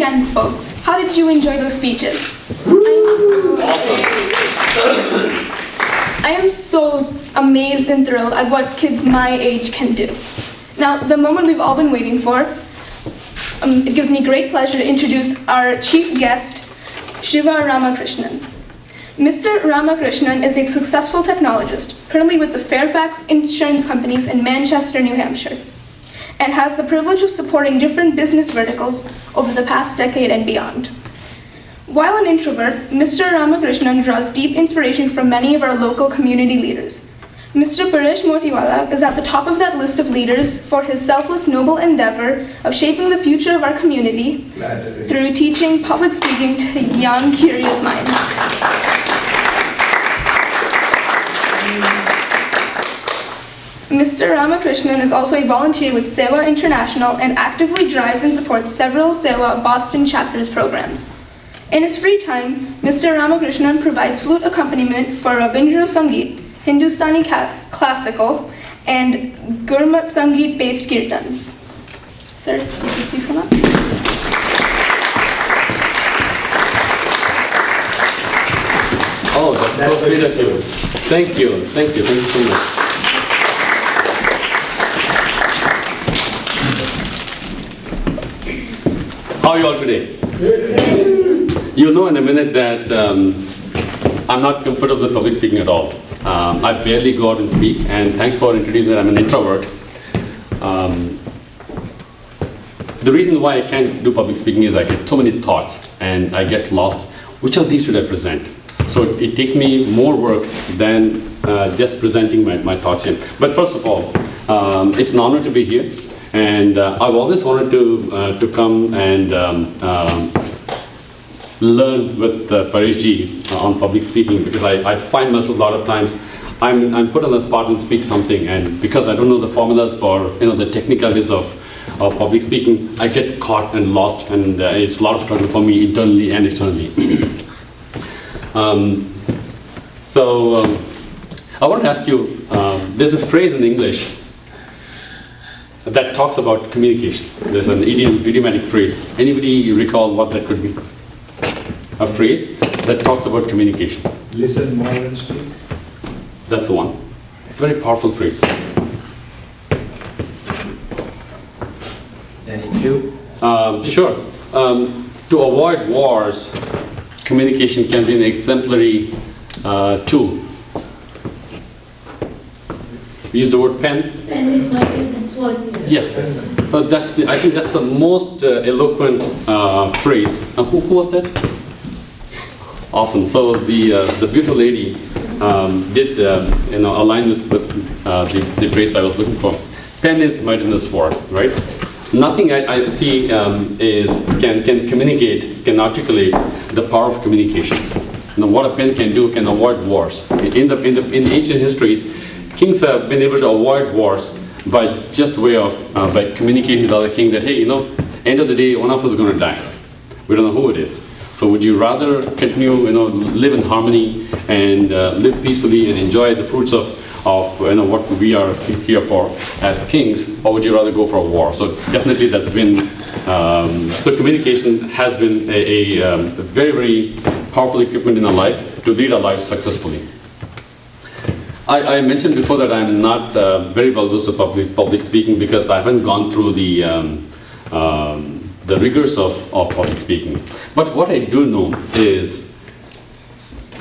again, folks. How did you enjoy those speeches? I am so amazed and thrilled at what kids my age can do. Now, the moment we've all been waiting for, it gives me great pleasure to introduce our chief guest, Shiva Ramakrishnan. Mr. Ramakrishnan is a successful technologist, currently with the Fairfax Insurance Companies in Manchester, New Hampshire, and has the privilege of supporting different business verticals over the past decade and beyond. While an introvert, Mr. Ramakrishnan draws deep inspiration from many of our local community leaders. Mr. Paresh Motiwala is at the top of that list of leaders for his selfless noble endeavor of shaping the future of our community through teaching public speaking to young, curious minds. Mr. Ramakrishnan is also a volunteer with Seva International and actively drives and supports several Seva Boston chapters programs. In his free time, Mr. Ramakrishnan provides flute accompaniment for Rabindra Sangeet, Hindustani classical, and Gurmat Sangeet-based kirtans. Sir, could you please come up? Oh, that's so sweet of you. Thank you so much. How are you all today? You'll know in a minute that I'm not comfortable with public speaking at all. I barely go out and speak, and thanks for introducing that I'm an introvert. The reason why I can't do public speaking is I get so many thoughts and I get lost. Which of these should I present? So it takes me more work than just presenting my thoughts here. But first of all, it's an honor to be here, and I've always wanted to come and learn with Pareshji on public speaking, because I find myself a lot of times I'm put on the spot and speak something, and because I don't know the formulas for the technicalities of public speaking, I get caught and lost, and it's a lot of struggle for me internally and externally. I want to ask you, there's a phrase in English that talks about communication. There's an idiomatic phrase. Anybody recall what that could be? A phrase that talks about communication. Listen more than speak. That's the one. It's a very powerful phrase. Any cue? Sure. To avoid wars, communication can be an exemplary tool. We use the word pen. Pen is mightier than sword. Yes. But I think that's the most eloquent phrase. Who was that? Awesome. So the beautiful lady did align with the phrase I was looking for. Pen is mightier than sword, right? Nothing I see can communicate, can articulate the power of communication. What a pen can do can avoid wars. In ancient histories, kings have been able to avoid wars by just way of by communicating with the other king that, hey, end of the day, one of us is going to die. We don't know who it is. So would you rather continue, live in harmony and live peacefully and enjoy the fruits of what we are here for as kings, or would you rather go for a war? So definitely that's been, so communication has been a very, very powerful equipment in our life to lead our lives successfully. I mentioned before that I'm not very well versed with public speaking because I haven't gone through the rigors of public speaking. But what I do know is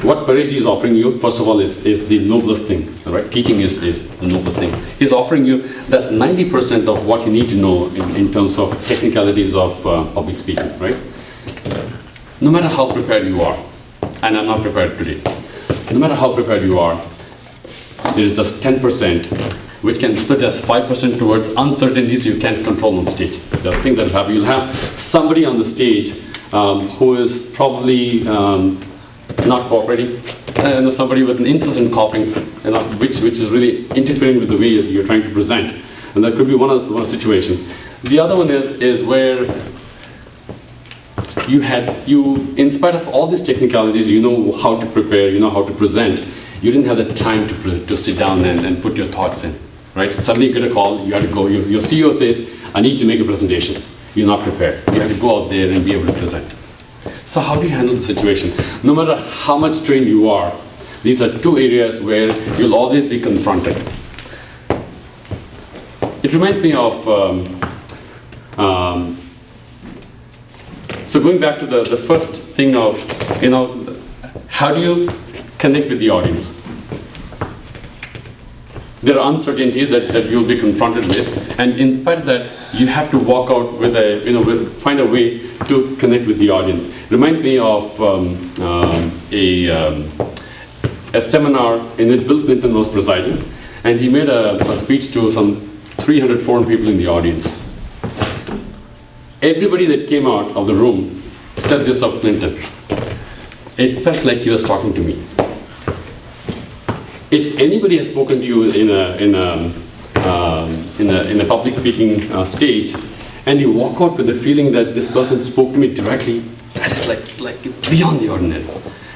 what Pareshji is offering you, first of all, is the noblest thing, right? Teaching is the noblest thing. He's offering you that 90% of what you need to know in terms of technicalities of public speaking, right? No matter how prepared you are, and I'm not prepared today, no matter how prepared you are, there is this 10% which can split as 5% towards uncertainties you can't control on stage. The thing that happen, you'll have somebody on the stage who is probably not cooperating, and somebody with an incessant coughing, which is really interfering with the way you're trying to present. And that could be one situation. The other one is where you, in spite of all these technicalities, you know how to prepare, you know how to present, you didn't have the time to sit down and put your thoughts in, right? Suddenly you get a call, you have to go, your CEO says, I need you to make a presentation. you're not prepared. You have to go out there and be able to present. So how do you handle the situation? No matter how much trained you are, these are two areas where you'll always be confronted. It reminds me of, so going back to the first thing of, how do you connect with the audience? There are uncertainties that you'll be confronted with, and in spite of that, you have to walk out with find a way to connect with the audience. Reminds me of a seminar in which Bill Clinton was presiding, and he made a speech to some 300, 400 people in the audience. Everybody that came out of the room said this of Clinton. It felt like he was talking to me. If anybody has spoken to you in a public speaking stage, and you walk out with the feeling that this person spoke to me directly, that is like beyond the ordinary.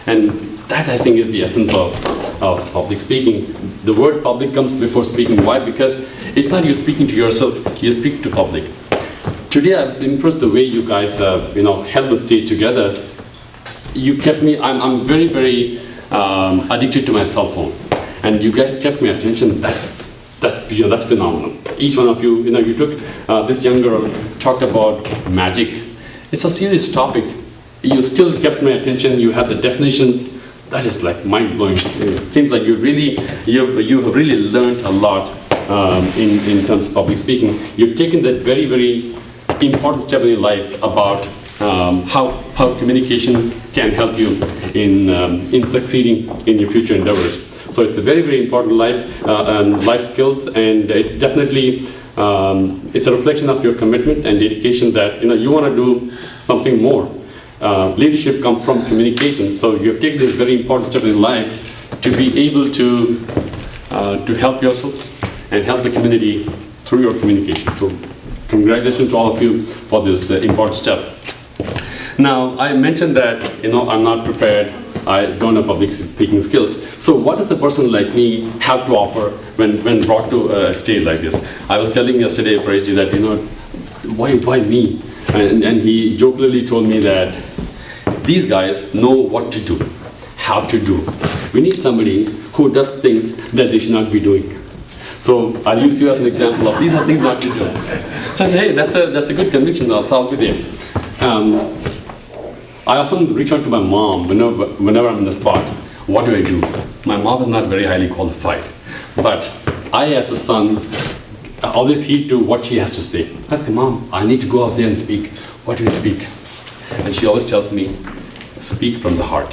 And that, I think, is the essence of public speaking. The word public comes before speaking. Why? Because it's not you speaking to yourself, you speak to public. Today I was impressed the way you guys held the stage together. You kept me, I'm very, very addicted to my cell phone. And you guys kept my attention. That's phenomenal. Each one of you, you took this young girl, talked about magic. It's a serious topic. You still kept my attention. You had the definitions. That is like mind-blowing. It seems like you have really learned a lot in terms of public speaking. You've taken that very, very important step in your life about how communication can help you in succeeding in your future endeavors. So it's a very, very important life skills, and it's definitely it's a reflection of your commitment and dedication that you want to do something more. Leadership comes from communication, so you have taken this very important step in life to be able to help yourself and help the community through your communication. So congratulations to all of you for this important step. Now, I mentioned that I'm not prepared. I don't have public speaking skills. So what does a person like me have to offer when brought to a stage like this? I was telling yesterday, Pareshji, that why me? And he jokingly told me that these guys know what to do, how to do. We need somebody who does things that they should not be doing. So I'll use you as an example of these are things not to do. So I said, hey, that's a good conviction. I'll be there. I often reach out to my mom whenever I'm in the spot. What do I do? My mom is not very highly qualified, but I, as a son, always heed to what she has to say. I ask her, Mom, I need to go out there and speak. What do you speak? And she always tells me, speak from the heart.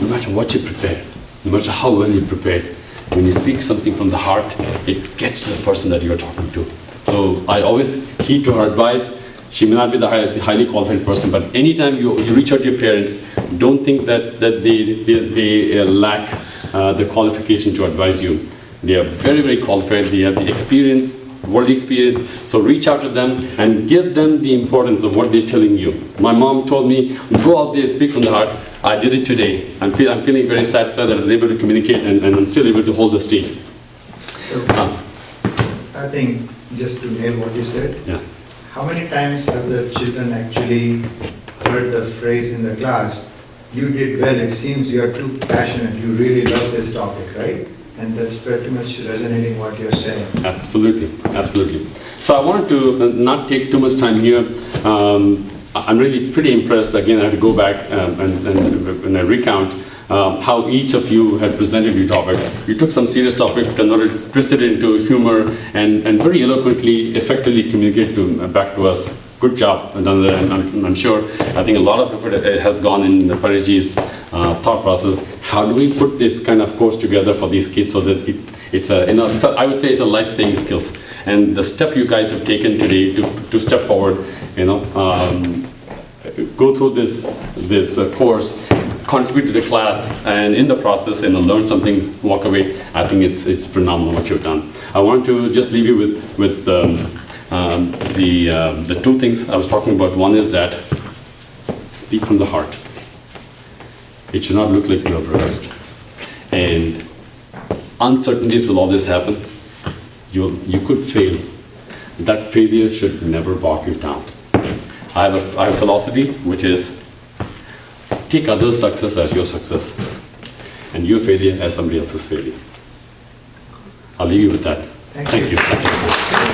No matter what you prepare, no matter how well you prepared, when you speak something from the heart, it gets to the person that you're talking to. So I always heed to her advice. She may not be the highly qualified person, but anytime you reach out to your parents, don't think that they lack the qualification to advise you. They are very, very qualified. They have the experience, worldly experience. So reach out to them and give them the importance of what they're telling you. My mom told me, go out there, speak from the heart. I did it today. I'm feeling very satisfied that I was able to communicate and I'm still able to hold the stage. So, I think, just to nail what you said, Yeah. how many times have the children actually heard the phrase in the class, you did well, it seems you are too passionate, you really love this topic, right? And that's pretty much resonating what you're saying. Absolutely, absolutely. So I wanted to not take too much time here. I'm really pretty impressed. Again, I have to go back and I recount how each of you had presented your topic. You took some serious topic, twisted it into humor, and very eloquently, effectively communicated back to us. Good job done there, and I'm sure, I think a lot of effort has gone in Pareshji's thought process. How do we put this kind of course together for these kids so that I would say it's a life-saving skills. And the step you guys have taken today to step forward, go through this course, contribute to the class, and in the process, learn something, walk away. I think it's phenomenal what you've done. I want to just leave you with the two things I was talking about. One is that speak from the heart. It should not look like you have rehearsed. And uncertainties will always happen. You could fail. that failure should never bog you down. I have a philosophy which is take others' success as your success and your failure as somebody else's failure. I'll leave you with that. Thank you. Thank you.